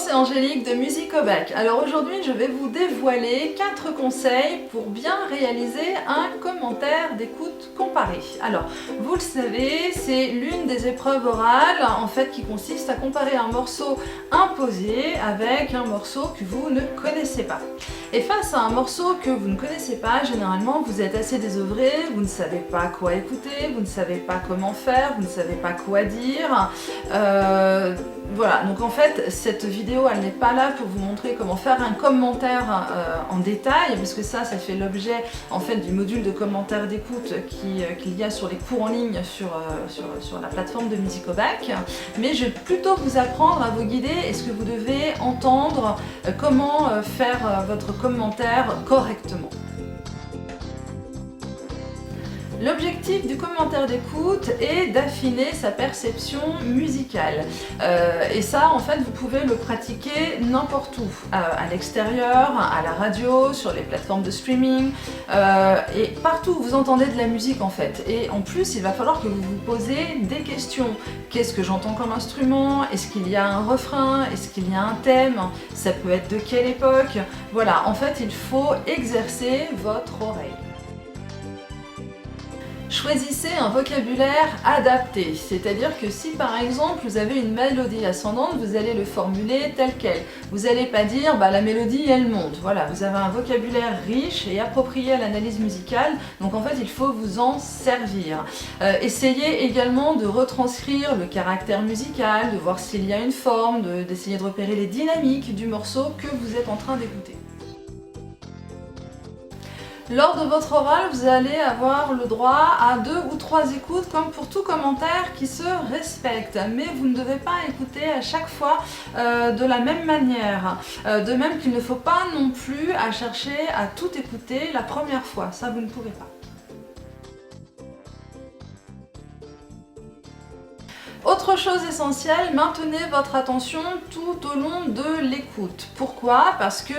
c'est Angélique de Musique au Bac. Alors aujourd'hui, je vais vous dévoiler 4 conseils pour bien réaliser un commentaire d'écoute comparé. Alors, vous le savez, c'est l'une des épreuves orales en fait qui consiste à comparer un morceau imposé avec un morceau que vous ne connaissez pas. Et face à un morceau que vous ne connaissez pas, généralement vous êtes assez désœuvré, vous ne savez pas quoi écouter, vous ne savez pas comment faire, vous ne savez pas quoi dire. Voilà, donc en fait cette vidéo elle n'est pas là pour vous montrer comment faire un commentaire en détail, parce que ça fait l'objet en fait du module de commentaire d'écoute qu'il y a sur les cours en ligne sur la plateforme de Musique au Bac. Mais je vais plutôt vous apprendre à vous guider et ce que vous devez entendre, comment faire votre commentaire correctement. L'objectif du commentaire d'écoute est d'affiner sa perception musicale. Et ça, en fait, vous pouvez le pratiquer n'importe où. À l'extérieur, à la radio, sur les plateformes de streaming, et partout où vous entendez de la musique, en fait. Et en plus, il va falloir que vous vous posez des questions. Qu'est-ce que j'entends comme instrument? Est-ce qu'il y a un refrain? Est-ce qu'il y a un thème? Ça peut être de quelle époque? Voilà, en fait, il faut exercer votre oreille. Choisissez un vocabulaire adapté, c'est-à-dire que si par exemple vous avez une mélodie ascendante, vous allez le formuler tel quel. Vous n'allez pas dire la mélodie elle monte. Voilà, vous avez un vocabulaire riche et approprié à l'analyse musicale, donc en fait il faut vous en servir. Essayez également de retranscrire le caractère musical, de voir s'il y a une forme, d'essayer de repérer les dynamiques du morceau que vous êtes en train d'écouter. Lors de votre oral, vous allez avoir le droit à 2 ou 3 écoutes comme pour tout commentaire qui se respecte. Mais vous ne devez pas écouter à chaque fois de la même manière. De même qu'il ne faut pas non plus à chercher à tout écouter la première fois. Ça, vous ne pouvez pas. Autre chose essentielle, maintenez votre attention tout au long de l'écoute. Pourquoi? Parce que,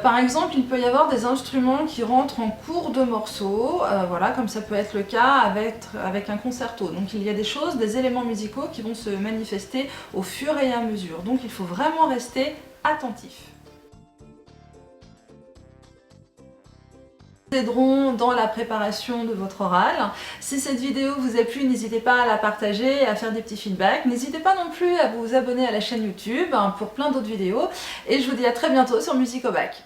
par exemple, il peut y avoir des instruments qui rentrent en cours de morceau, voilà, comme ça peut être le cas avec un concerto. Donc il y a des choses, des éléments musicaux qui vont se manifester au fur et à mesure. Donc il faut vraiment rester attentif. Aideront dans la préparation de votre oral. Si cette vidéo vous a plu, n'hésitez pas à la partager et à faire des petits feedbacks. N'hésitez pas non plus à vous abonner à la chaîne YouTube pour plein d'autres vidéos. Et je vous dis à très bientôt sur Musique au Bac.